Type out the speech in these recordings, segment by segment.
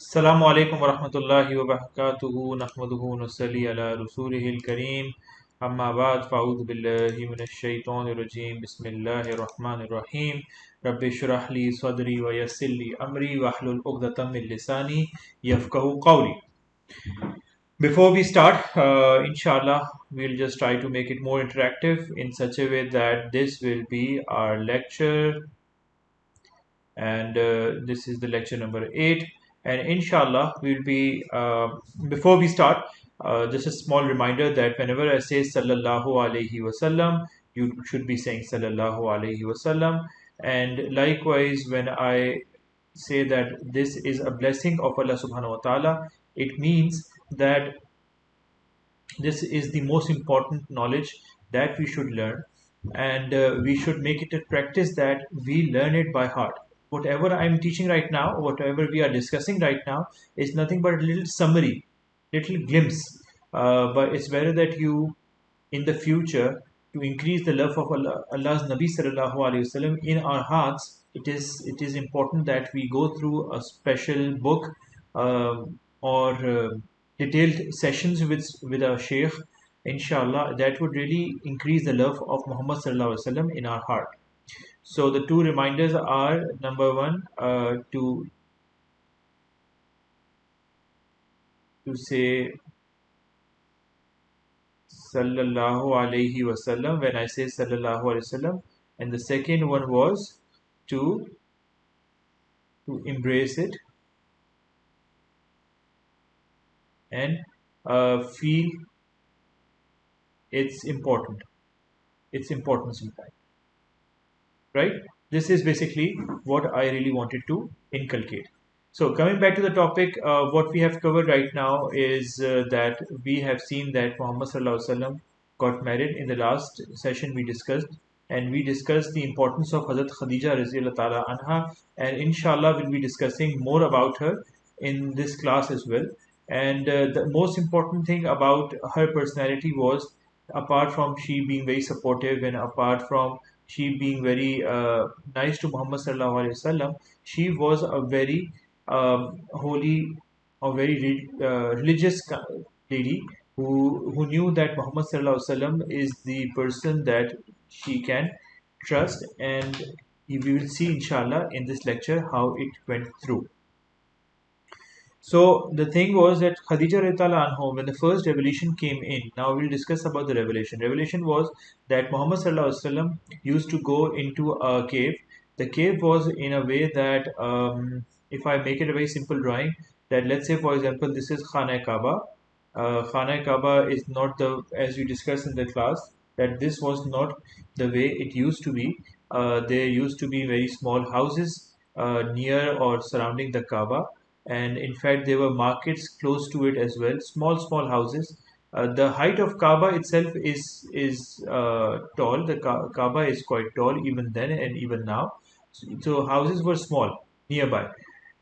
Assalamu alaikum wa rahmatullahi wa barakatuhu nahmaduhu wa nusalli ala rasulihil kareem amma ba'd fa'udhu billahi minash shaitanir rajim bismillahir rahmanir rahim rabbi shrah li sadri wa yassir li amri wahlul 'uqdatam min lisani yafqahu qawli. Before we start, inshallah, we'll just try to make it more interactive in such a way that this will be our lecture, and this is the lecture number 8. And inshallah we'll be before we start, just a small reminder that whenever I say sallallahu alaihi wasallam, you should be saying sallallahu alaihi wasallam. And likewise, when I say that this is a blessing of Allah subhanahu wa ta'ala, it means that this is the most important knowledge that we should learn, and we should make it a practice that we learn it by heart. Whatever I'm teaching right now, whatever we are discussing right now, is nothing but a little summary, little glimpse. But it's better that you, in the future, to increase the love of Allah, Allah's Nabi sallallahu alaihi wasallam in our hearts. It is important that we go through a special book, or detailed sessions with our Shaykh. Inshallah, that would really increase the love of Muhammad sallallahu alaihi wasallam in our heart. So the two reminders are: number one, to say sallallahu alaihi wasallam when I say sallallahu alaihi wasallam, and the second one was to embrace it and feel its importance in fact. Right? This is basically what I really wanted to inculcate. So coming back to the topic, what we have covered right now is that we have seen that Muhammad Sallallahu Alaihi Wasallam got married in the last session we discussed, and we discussed the importance of Hazrat Khadija Raziyallahu Ta'ala Anha, and inshallah we'll be discussing more about her in this class as well. And the most important thing about her personality was, apart from she being very supportive and apart from she being very nice to Muhammad Sallallahu Alaihi Wasallam, she was a very holy or very religious lady who knew that Muhammad Sallallahu Alaihi Wasallam is the person that she can trust, and we will see inshallah in this lecture how it went through. So the thing was that Khadija radiallahu anha, when the first revelation came in, now we'll discuss about the revelation. Revelation was that Muhammad sallallahu alaihi wasallam used to go into a cave. The cave was in a way that, if I make it a very simple drawing, that let's say for example this is Khana Kaaba. Khana Kaaba is not the, as we discussed in the class, that this was not the way it used to be. There used to be very small houses near or surrounding the Kaaba, and in fact there were markets close to it as well, small houses. The height of Kaaba itself is tall. The Kaaba is quite tall even then and even now. So houses were small nearby,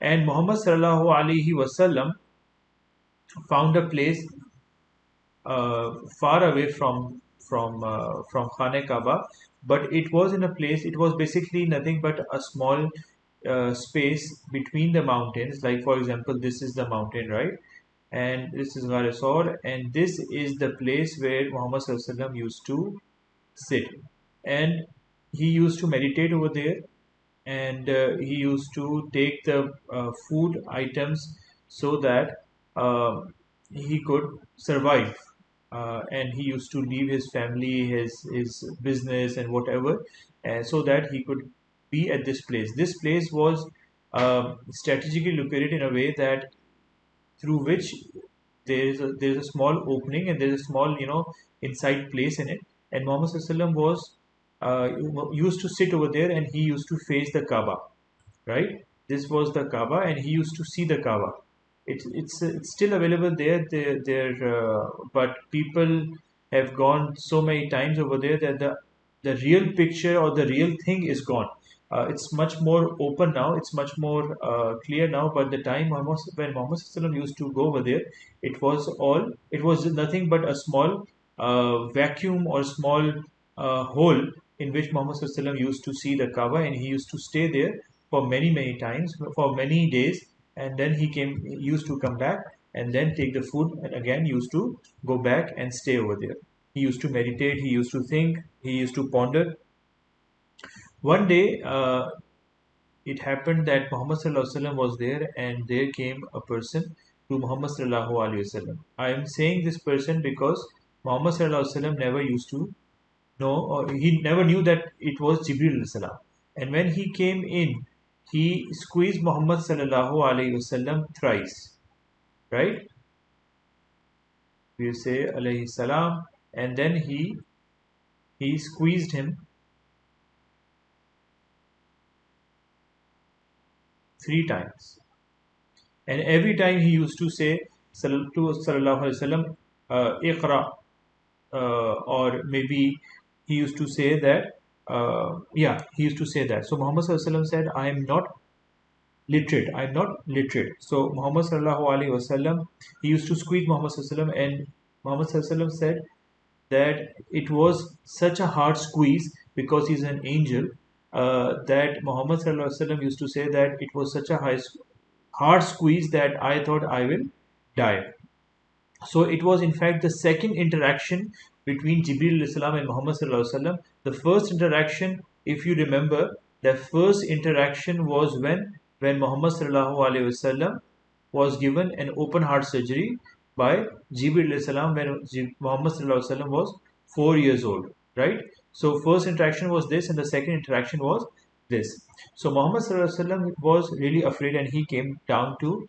and Muhammad sallallahu alaihi wasallam found a place far away from Khane Kaaba, but it was in a place. It was basically nothing but a small space between the mountains. Like for example, this is the mountain, right? And this is Ghar Saur, and this is the place where Muhammad Sallallahu Alaihi Wasallam used to sit, and he used to meditate over there, and he used to take the food items so that he could survive, and he used to leave his family, his business and whatever, so that he could be at this place. This place was strategically located in a way that through which there is a small opening and there is a small inside place in it, and Muhammad Sallallahu Alaihi Wasallam was used to sit over there, and he used to face the Kaaba, right? This was the Kaaba, and he used to see the Kaaba. It's still available there, but people have gone so many times over there that the real picture or the real thing is gone. It's much more open now. It's much more clear now. But the time when Muhammad Sallallahu Alaihi Wasallam used to go over there, it was nothing but a small vacuum or small hole in which Muhammad Sallallahu Alaihi Wasallam used to see the Kaaba, and he used to stay there for many times, for many days, and then he used to come back and then take the food and again used to go back and stay over there. He used to meditate, he used to think, he used to ponder. One day, it happened that Muhammad Sallallahu Alaihi Wasallam was there, and there came a person to Muhammad Sallallahu Alaihi Wasallam. I am saying this person because Muhammad Sallallahu Alaihi Wasallam never used to know, or he never knew that it was Jibril Alayhi Salam. And when he came in, he squeezed Muhammad Sallallahu Alaihi Wasallam thrice, right? We say Alayhi Salam, and then he squeezed him three times. And every time he used to say to Sallallahu Alaihi Wasallam, Iqra, or maybe he used to say that, he used to say that. So Muhammad Sallallahu Alaihi Wasallam said, I am not literate, I'm not literate. So Muhammad Sallallahu Alaihi Wasallam, he used to squeeze Muhammad Sallallahu Alaihi Wasallam, and Muhammad Sallallahu Alaihi Wasallam said that it was such a hard squeeze because he's an angel, that Muhammad Sallallahu Alaihi Wasallam used to say that it was such a hard squeeze that I thought I will die. So it was in fact the second interaction between Jibril alayhi salam and Muhammad sallallahu alaihi wasallam. The first interaction, if you remember, the first interaction was when Muhammad sallallahu alaihi wasallam was given an open heart surgery by Jibril alayhi salam when Muhammad sallallahu alaihi wasallam was 4 years old, right? So first interaction was this, and the second interaction was this. So Muhammad sallallahu alaihi wasallam was really afraid, and he came down to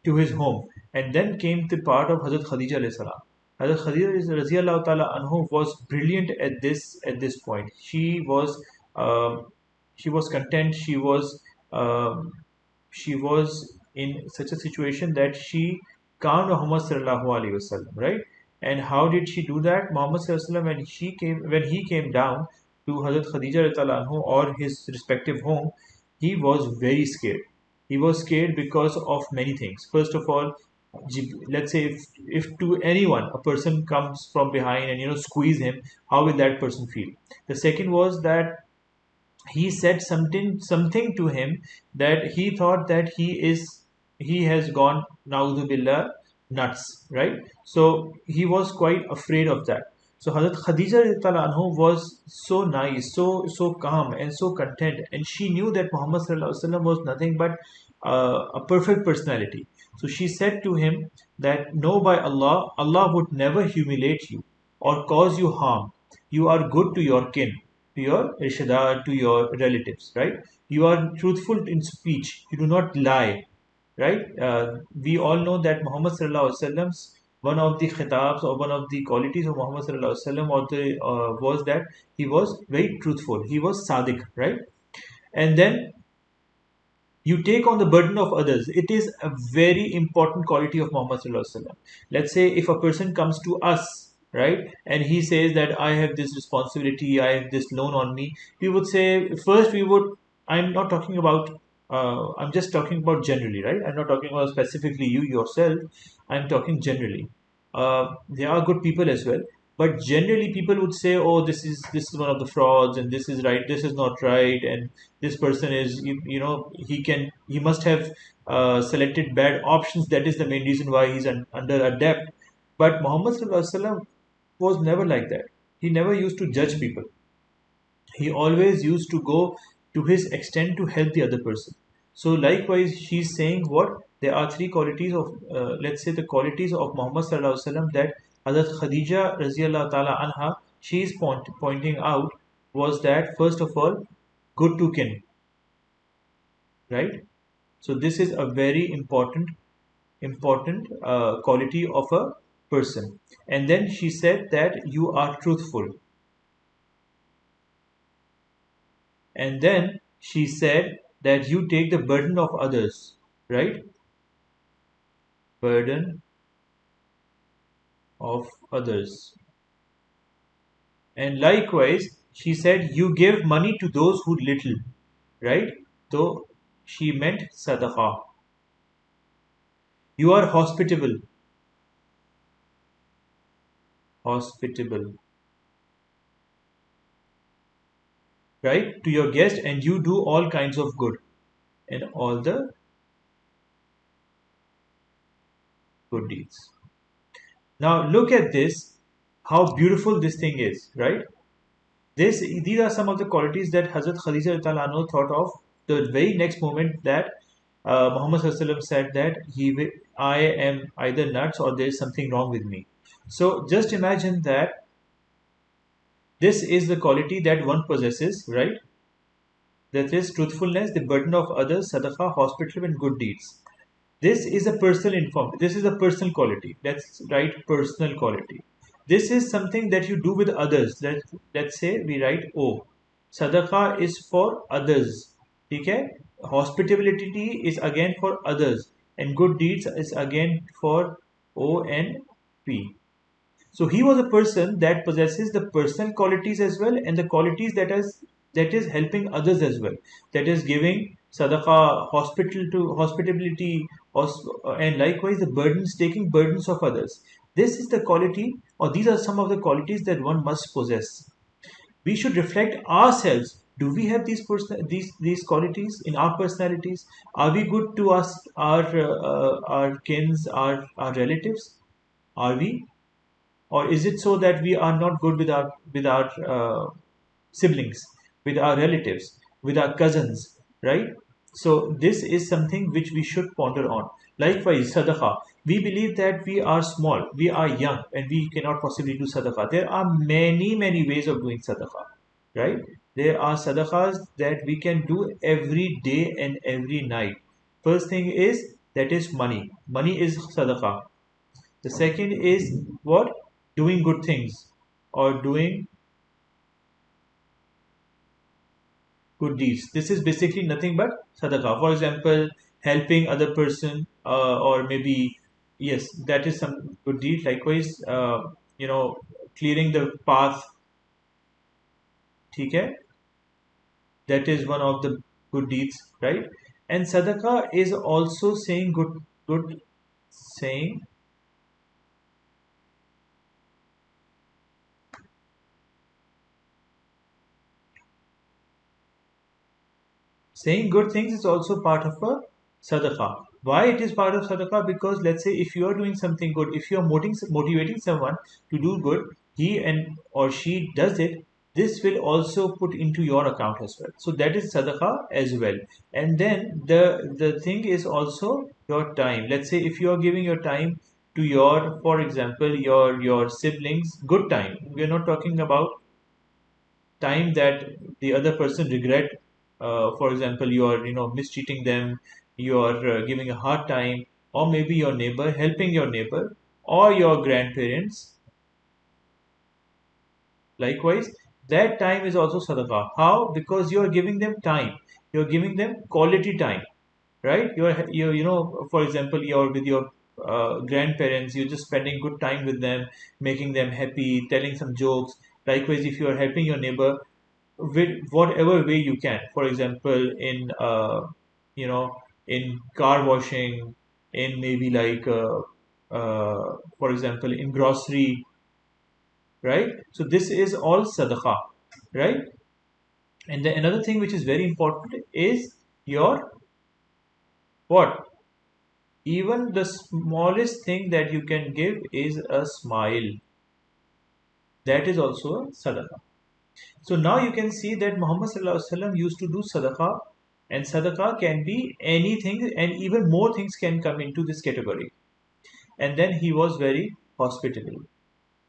his home. And then came the part of Hazrat Khadija alayhi salam. Hazrat Khadija radiallahu ta'ala anhu was brilliant at this point. She was content. She was in such a situation that she calmed Muhammad sallallahu alaihi wasallam, right? And how did she do that? Muhammad sallallahu alaihi wasallam, when he came down to Hazrat Khadija radiallahu ta'ala anhu or his respective home, he was very scared. He was scared because of many things. First of all, let's say if to anyone a person comes from behind and squeeze him, how will that person feel? The second was that he said something to him that he thought that he has gone na'udhu billah nuts, right? So he was quite afraid of that. So Hazrat Khadija radhiyallahu anhu was so nice, so calm and so content, and she knew that Muhammad sallallahu alaihi wasallam was nothing but a perfect personality. So she said to him that, no, by Allah, Allah would never humiliate you or cause you harm. You are good to your kin, to your rishadar, to your relatives, right? You are truthful in speech. You do not lie, right? We all know that Muhammad sallallahu alaihi wasallam's one of the khitabs or one of the qualities of Muhammad sallallahu alaihi wasallam was that he was very truthful. He was sadiq, right? And then you take on the burden of others. It is a very important quality of Muhammad sallallahu alaihi wasallam. Let's say if a person comes to us, right, and he says that I have this responsibility, I have this loan on me, we would say first we would. I'm not talking about. I'm just talking about generally, right? I'm not talking about specifically you yourself. I'm talking generally. There are good people as well, but generally people would say, oh, this is one of the frauds, and this is right, this is not right, and this person is, he must have selected bad options. That is the main reason why he's under a debt. But Muhammad sallallahu alaihi wasallam was never like that. He never used to judge people. He always used to go to his extent to help the other person. So likewise, she's saying what? There are three qualities of, let's say, the qualities of Muhammad sallallahu alaihi wasallam that Hazrat Khadija radiallahu ta'ala anha, she is pointing out, was that first of all, good to kin, right? So this is a very important quality of a person. And then she said that you are truthful. And then she said that you take the burden of others, right? Burden of others. And likewise, she said you give money to those who little, right? So she meant sadaqah. You are hospitable. Hospitable. Right? To your guest, and you do all kinds of good and all the good deeds. Now look at this, how beautiful this thing is, right? These are some of the qualities that Hazrat Khadija Radhiyallahu anhu thought of the very next moment that Muhammad Sallallahu Alaihi Wasallam said that I am either nuts or there is something wrong with me. So just imagine that this is the quality that one possesses, right? That is truthfulness, the burden of others, sadaqah, hospitality, and good deeds. This is a personal This is a personal quality. That's right, personal quality. This is something that you do with others. Let's say we write O. Sadaqah is for others. Okay? Hospitality is again for others. And good deeds is again for O and P. So he was a person that possesses the personal qualities as well and the qualities that is helping others as well. That is giving sadaqah, hospitality, and likewise the burdens, taking burdens of others. This is the quality, or these are some of the qualities that one must possess. We should reflect ourselves. Do we have these qualities in our personalities? Are we good to us, our kins, our relatives? Are we? Or is it so that we are not good with our siblings, with our relatives, with our cousins, right? So this is something which we should ponder on. Likewise, sadaqah. We believe that we are small, we are young, and we cannot possibly do sadaqah. There are many ways of doing sadaqah, right? There are sadaqahs that we can do every day and every night. First thing is that is money. Money is sadaqah. The second is what? Doing good things or doing good deeds. This is basically nothing but sadaqah. For example, helping other person or maybe, yes, that is some good deed. Likewise, clearing the path. Okay? That is one of the good deeds, right? And sadaqah is also saying good saying saying good things is also part of a sadaqah. Why it is part of sadaqah? Because let's say if you are doing something good, if you are motivating someone to do good, he and or she does it, this will also put into your account as well. So that is sadaqah as well. And then the thing is also your time. Let's say if you are giving your time to your, for example, your siblings, good time. We are not talking about time that the other person regret. For example, you are mistreating them, you are giving a hard time, or maybe your neighbor, helping your neighbor or your grandparents. Likewise, that time is also sadaqah. How? Because you are giving them time, you are giving them quality time, right? For example, you're with your grandparents, you're just spending good time with them, making them happy, telling some jokes. Likewise, if you are helping your neighbor with whatever way you can, for example, in you know in car washing, in maybe like for example in grocery, right? So this is all sadaqah, right? And then another thing which is very important is your what? Even the smallest thing that you can give is a smile. That is also a sadaqah. So now you can see that Muhammad Sallallahu Alaihi Wasallam used to do sadaqah, and sadaqah can be anything, and even more things can come into this category. And then he was very hospitable,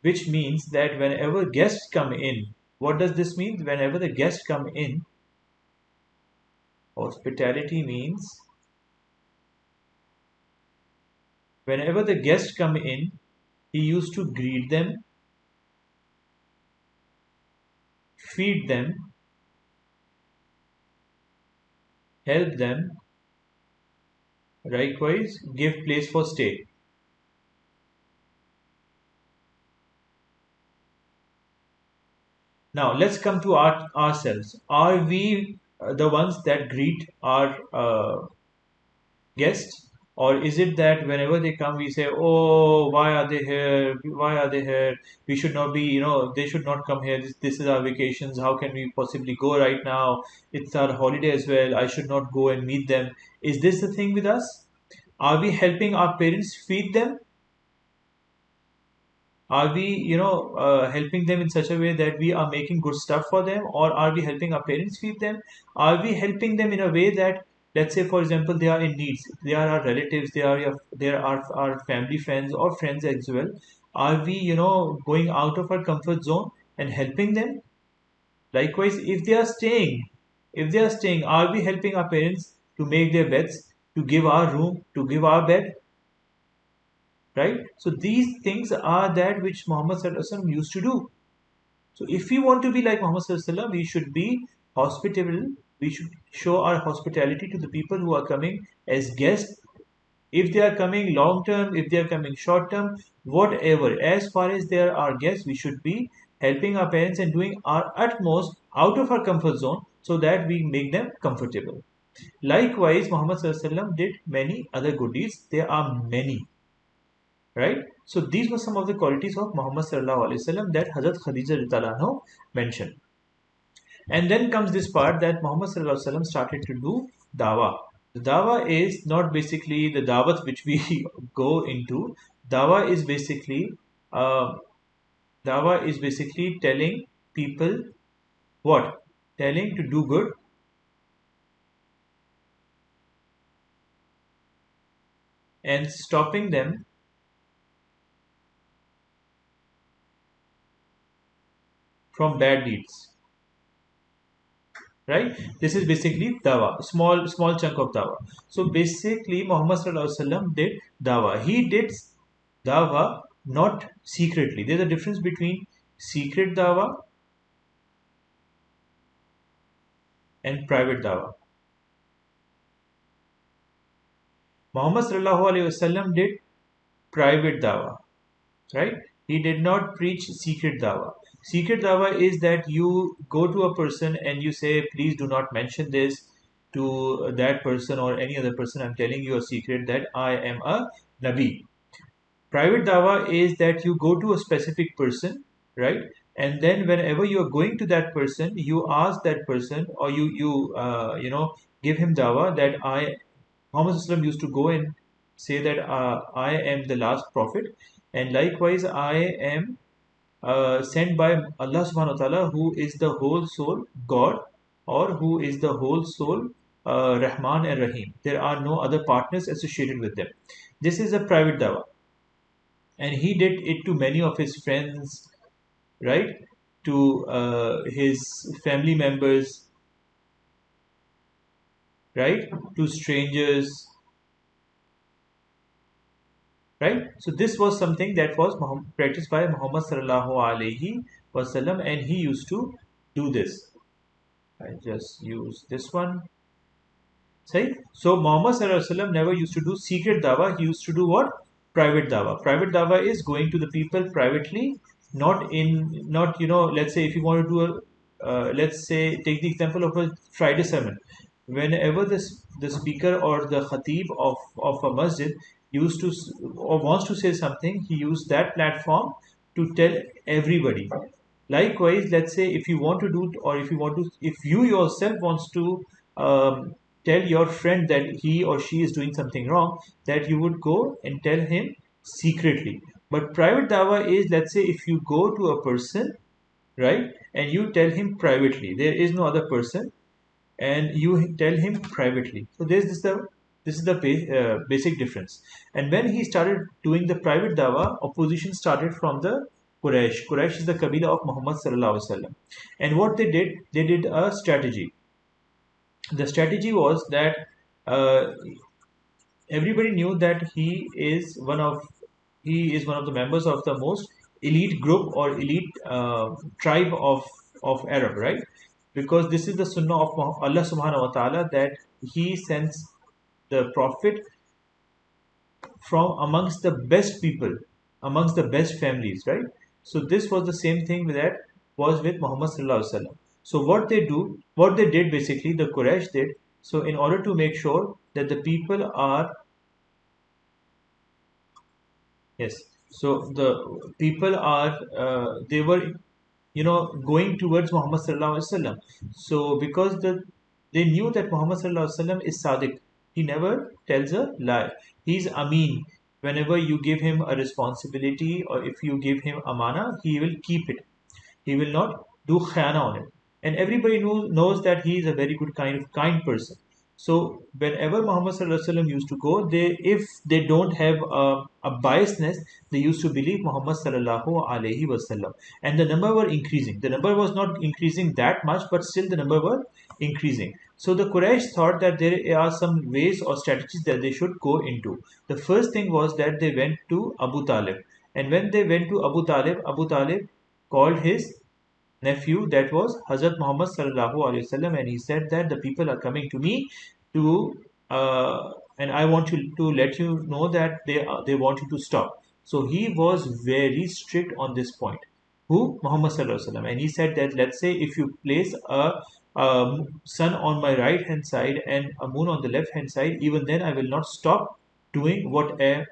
which means that whenever guests come in, what does this mean? Whenever the guests come in, hospitality means whenever the guests come in, he used to greet them, feed them, help them, likewise give place for stay. Now let's come to ourselves. Are we the ones that greet our guests, or is it that whenever they come we say, "Oh, why are they here? Why are they here? We should not be. They should not come here. This is our vacations. How can we possibly go right now? It's our holiday as well. I should not go and meet them." Is this the thing with us? Are we helping our parents feed them? Are we, helping them in such a way that we are making good stuff for them, or are we helping our parents feed them? Are we helping them in a way that, let's say, for example, they are in needs, they are our relatives, they are our family friends or friends as well. Are we, going out of our comfort zone and helping them? Likewise, if they are staying, are we helping our parents to make their beds, to give our room, to give our bed, right? So these things are that which Muhammad Sallallahu Alaihi Wasallam used to do. So if we want to be like Muhammad Sallallahu Alaihi Wasallam, we should be hospitable. We should show our hospitality to the people who are coming as guests. If they are coming long term, if they are coming short term, whatever, as far as they are our guests, we should be helping our parents and doing our utmost out of our comfort zone so that we make them comfortable. Likewise, Muhammad Sallallahu Alaihi Wasallam did many other good deeds. There are many, right? So these were some of the qualities of Muhammad Sallallahu Alaihi Wasallam that Hazrat Khadija Radhiyallahu anha mentioned. And then comes this part that Muhammad Sallallahu Alaihi Wasallam started to do dawah. The dawah is not basically the dawat which we go into. Dawah is basically uh, dawah is basically telling people what? Telling to do good and stopping them from bad deeds. Right? This is basically dawa, small chunk of dawa. So basically, Muhammad Sallallahu Alaihi Wasallam did dawa. He did dawa not secretly. There's a difference between secret dawa and private dawa. Muhammad Sallallahu Alaihi Wasallam did private dawa, right? He did not preach secret dawa. Secret dawa is that you go to a person and you say, please do not mention this to that person or any other person. I'm telling you a secret that I am a Nabi. Private dawa is that you go to a specific person, right? And then whenever you are going to that person, you ask that person, or you give him dawa that Muhammad Sallam used to go and say that I am the last prophet, and likewise I am sent by Allah Subhanahu wa Taala, who is the whole soul God, or who is the whole soul Rahman and Rahim. There are no other partners associated with them. This is a private dawa, and he did it to many of his friends, right? To his family members, right? To strangers, right? So this was something that was practiced by Muhammad sallallahu alaihi wasallam, and he used to do this. I just use this one. Say, so Muhammad sallallahu alaihi wasallam never used to do secret dawa. He used to do what? Private dawa. Private dawa is going to the people privately, not Let's say if you want to do let's say take the example of a Friday sermon. Whenever the speaker or the khatib of a masjid used to or wants to say something, he used that platform to tell everybody. Likewise, let's say if you want to do, or if you yourself wants to tell your friend that he or she is doing something wrong, that you would go and tell him secretly. But private dawa is, let's say if you go to a person, right, and you tell him privately, there is no other person, and you tell him privately. So this is the basic difference. And when he started doing the private dawa, opposition started from the Quraysh. Quraysh is the Kabila of Muhammad Sallallahu Alaihi Wasallam. And what they did a strategy. The strategy was that uh, everybody knew that he is one of the members of the most elite group or elite tribe of Arab, right? Because this is the sunnah of Allah Subhanahu wa Taala, that He sends the prophet from amongst the best people, amongst the best families, right? So this was the same thing that was with Muhammad Sallallahu Alaihi Wasallam. So what they did basically, the Quraysh did. So in order to make sure that the people are, yes, so the people are, they were, going towards Muhammad Sallallahu Alaihi Wasallam. So because they knew that Muhammad Sallallahu Alaihi Wasallam is Sadiq, he never tells a lie. He's Amin. whenever you give him a responsibility or if you give him amana, he will keep it. He will not do khana on it. And everybody knows that he is a very good kind person. So whenever Muhammad Sallallahu Alaihi Wasallam used to go, if they don't have a biasness, they used to believe Muhammad Sallallahu Alaihi Wasallam. And the number were increasing. The number was not increasing that much, but still the number were increasing. So the Quraysh thought that there are some ways or strategies that they should go into. The first thing was that they went to Abu Talib. And when they went to Abu Talib called his nephew, that was Hazrat Muhammad Sallallahu Alaihi Wasallam, and he said that the people are coming to me to and I want to let you know that they want you to stop. So he was very strict on this point. Who? Muhammad Sallallahu Alaihi Wasallam. And he said that, let's say if you place a sun on my right hand side and a moon on the left hand side, even then I will not stop doing what I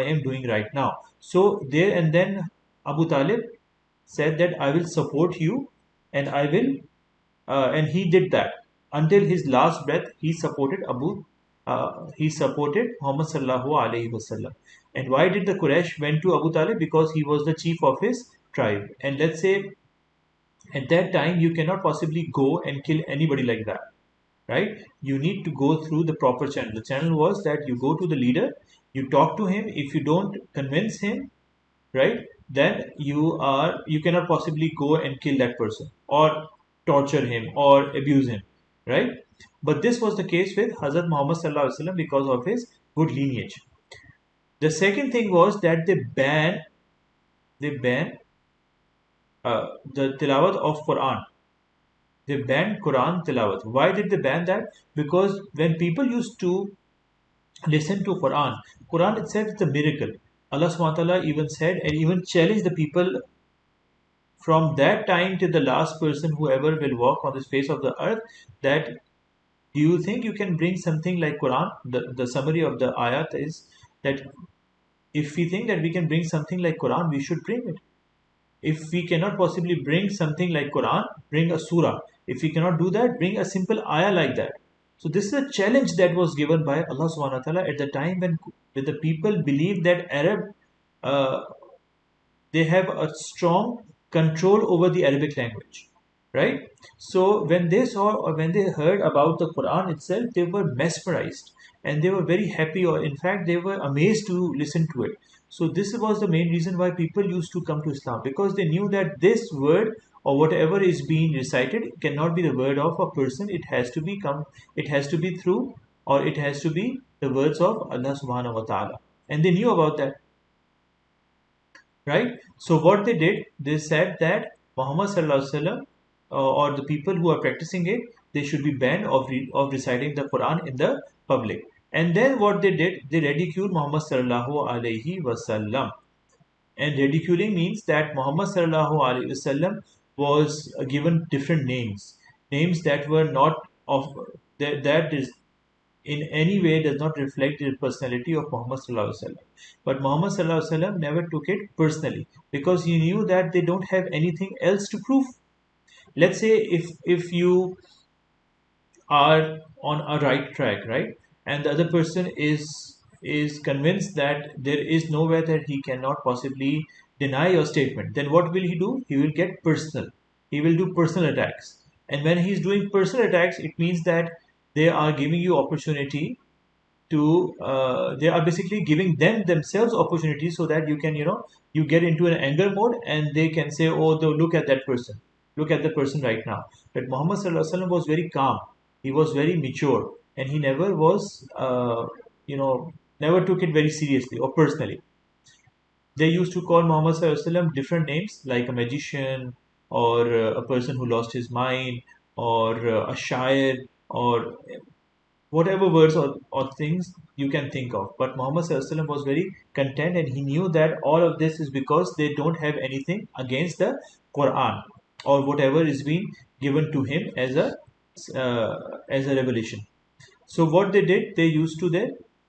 am doing right now. So there and then Abu Talib said that I will support you, and I will and he did that until his last breath. He supported Muhammad Sallallahu Alaihi Wasallam. And why did the Quraysh went to Abu Talib? Because he was the chief of his tribe. And let's say at that time you cannot possibly go and kill anybody like that, right? You need to go through the proper channel. The channel was that you go to the leader, you talk to him. If you don't convince him, right, then you cannot possibly go and kill that person or torture him or abuse him, right? But this was the case with Hazrat Muhammad Sallallahu Alaihi Wasallam because of his good lineage. The second thing was that they ban the tilawat of Quran. They banned Quran tilawat. Why did they ban that? Because when people used to listen to Quran itself is a miracle. Allah subhanahu wa ta'ala even said and even challenged the people from that time to the last person whoever will walk on the face of the earth, that do you think you can bring something like Quran? The summary of the ayat is that if we think that we can bring something like Quran, we should bring it. If we cannot possibly bring something like Quran, bring a surah. If we cannot do that, bring a simple ayah like that. So this is a challenge that was given by Allah subhanahu wa ta'ala at the time when the people believed that Arab uh, they have a strong control over the Arabic language, right? So when they saw or when they heard about the Quran itself, they were mesmerized and they were very happy, or in fact they were amazed to listen to it. So this was the main reason why people used to come to Islam, because they knew that this word or whatever is being recited cannot be the word of a person. It has to be through, or it has to be the words of Allah subhanahu wa ta'ala. And they knew about that, right? So what they did, they said that Muhammad Sallallahu Alaihi Wasallam or the people who are practicing it, they should be banned of reciting the Quran in the public. And then what they did, they ridiculed Muhammad Sallallahu Alaihi Wasallam. And ridiculing means that Muhammad Sallallahu Alaihi Wasallam was given different names that were not of that is in any way does not reflect the personality of Muhammad Sallallahu Alaihi Wasallam. But Muhammad Sallallahu Alaihi Wasallam never took it personally because he knew that they don't have anything else to prove. Let's say if you are on a right track, right, and the other person is convinced that there is nowhere that he cannot possibly deny your statement, then what will he do? He will get personal. He will do personal attacks. And when he's doing personal attacks, it means that they are giving you opportunity to they are basically giving themselves opportunity so that you can you get into an anger mode and they can say, oh, look at the person right now. But Muhammad Sallallahu Alaihi Wasallam was very calm, he was very mature, and he never was never took it very seriously or personally. They used to call Muhammad Sallallahu Alaihi Wasallam different names like a magician, or a person who lost his mind, or a shair, or whatever words or things you can think of. But Muhammad Sallallahu Alaihi Wasallam was very content, and he knew that all of this is because they don't have anything against the Quran or whatever is being given to him as a revelation. So what they did, they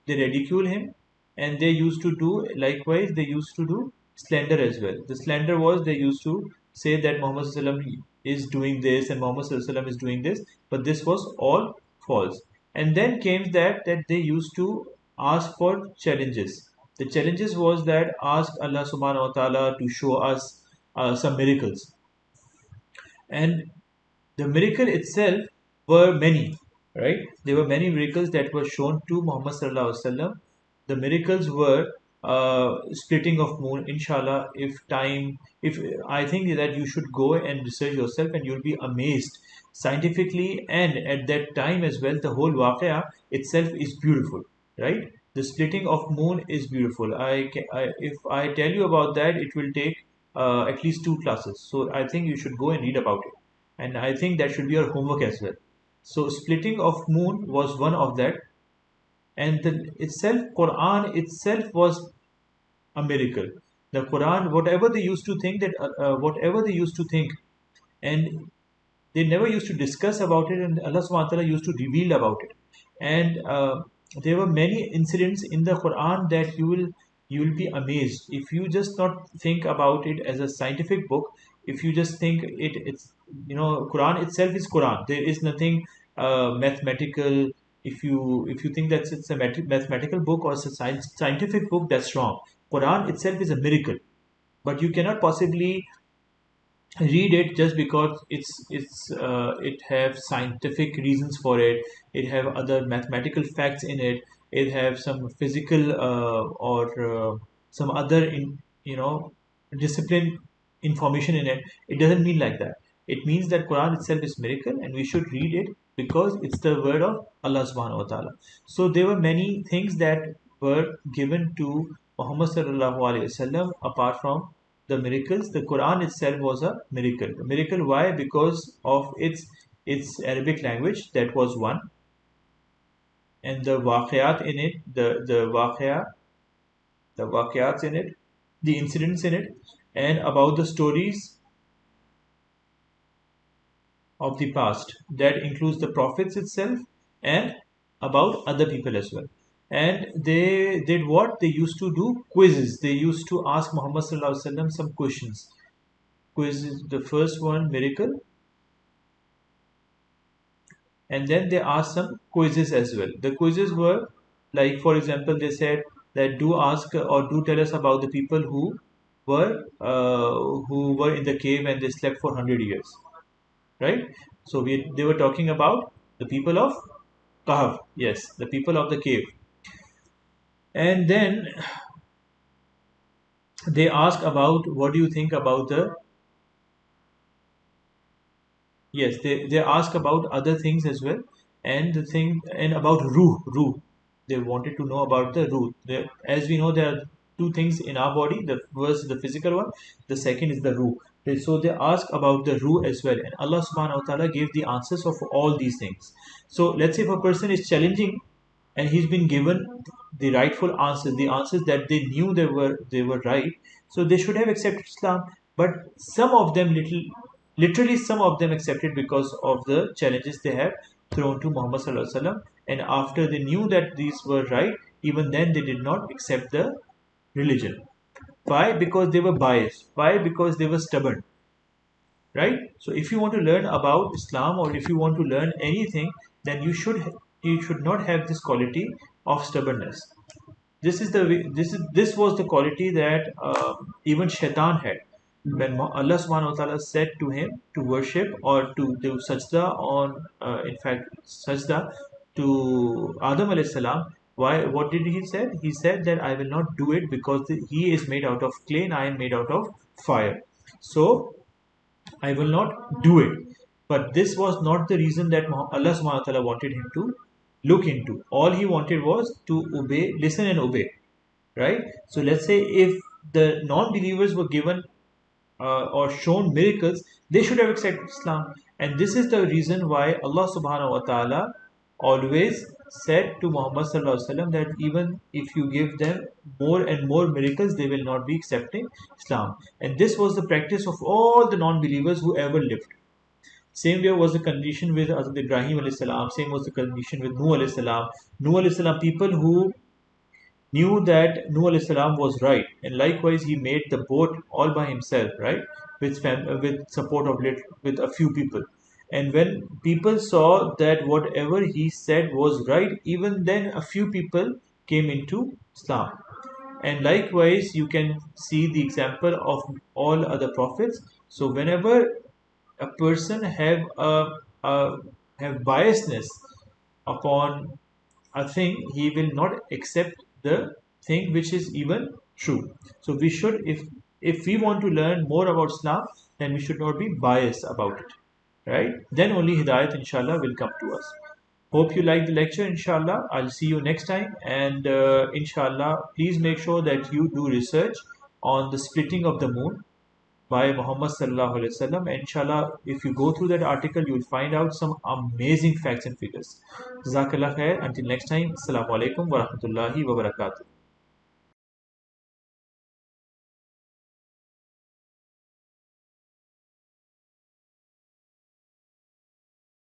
ridicule him, and they used to do likewise. They used to do slander as well. The slander was they used to say that Muhammad Sallallahu Alaihi Wasallam is doing this and Muhammad Sallallahu Alaihi Wasallam is doing this, but this was all false. And then came that they used to ask for challenges. The challenges was that ask Allah subhanahu wa ta'ala to show us some miracles. And the miracle itself were many, right? There were many miracles that were shown to Muhammad sallallahu alaihi wasallam. The miracles were splitting of moon. Inshallah, if I think that you should go and research yourself, and you'll be amazed scientifically, and at that time as well, the whole waqia itself is beautiful, right? The splitting of moon is beautiful. If I tell you about that, it will take at least two classes. So I think you should go and read about it, and I think that should be your homework as well. So splitting of moon was one of that, and the itself Quran itself was a miracle. The Quran, whatever they used to think whatever they used to think, and they never used to discuss about it, and Allah subhanahu wa ta'ala used to reveal about it. And there were many incidents in the Quran that you will be amazed if you just not think about it as a scientific book. If you just think it's Quran itself is Quran. There is nothing mathematical. If you think that it's a mathematical book or it's a scientific book, that's wrong. Quran itself is a miracle, but you cannot possibly read it just because it have scientific reasons for it. It have other mathematical facts in it. It have some physical or some other discipline information in it. It doesn't mean like that. It means that Quran itself is miracle, and we should read it because it's the word of Allah subhanahu wa ta'ala. So there were many things that were given to Muhammad sallallahu alaihi wasallam apart from the miracles. The Quran itself was a miracle. A miracle, why? Because of its Arabic language, that was one, and the waqiyat in it, the waqiyats in it, the incidents in it, and about the stories of the past. That includes the prophets itself and about other people as well. And they did what? They used to do quizzes. They used to ask Muhammad sallallahu alaihi wasallam some questions. Quizzes. The first one, miracle, and then they asked some quizzes as well. The quizzes were like, for example, they said that do ask or do tell us about the people who were in the cave and they slept for 100 years, right? So they were talking about the people of Kahf, yes, the people of the cave. And then they ask about what do you think about the, yes, they ask about other things as well, and the thing and about ruh. They wanted to know about the ruh. As we know, there are two things in our body. The first is the physical one, the second is the ruh. So they ask about the ruh as well, and Allah subhanahu wa ta'ala gave the answers of all these things. So let's say if a person is challenging and he's been given the rightful answers, the answers that they knew they were right, so they should have accepted Islam. But some of them, literally some of them accepted because of the challenges they have thrown to Muhammad sallallahu alaihi wasallam, and after they knew that these were right, even then they did not accept the religion. Why? Because they were biased. Why? Because they were stubborn, right? So if you want to learn about Islam, or if you want to learn anything, then you should not have this quality of stubbornness. This was the quality that even Shaitan had. When Allah subhanahu wa ta'ala said to him to worship or to do sajda on, in fact, sajda to Adam alayhi salam, why? What did he said? He said that I will not do it because he is made out of clay and I am made out of fire. So I will not do it. But this was not the reason that Allah subhanahu wa ta'ala wanted him to look into. All he wanted was to obey, listen and obey. Right? So let's say if the non-believers were given or shown miracles, they should have accepted Islam. And this is the reason why Allah subhanahu wa ta'ala always said to Muhammad sallallahu alaihi wasallam that even if you give them more and more miracles, they will not be accepting Islam. And this was the practice of all the non-believers who ever lived. Same way was the condition with Hazrat Ibrahim alayhi salam. Same was the condition with Nuh alayhi salam. Nuh alayhi salam, people who knew that Nuh alayhi salam was right, and likewise he made the boat all by himself, right, with support of with a few people. And when people saw that whatever he said was right, even then a few people came into Islam. And likewise, you can see the example of all other prophets. So whenever a person a have biasness upon a thing, he will not accept the thing which is even true. So we should, if we want to learn more about Islam, then we should not be biased about it, right? Then only Hidayat, inshallah, will come to us. Hope you like the lecture, inshallah. I'll see you next time. And inshallah, please make sure that you do research on the splitting of the moon by Muhammad Sallallahu Alaihi Wasallam. And inshallah, if you go through that article, you will find out some amazing facts and figures. Jazakallah khair. Until next time, Assalamu alaikum wa rahmatullahi wa barakatuh.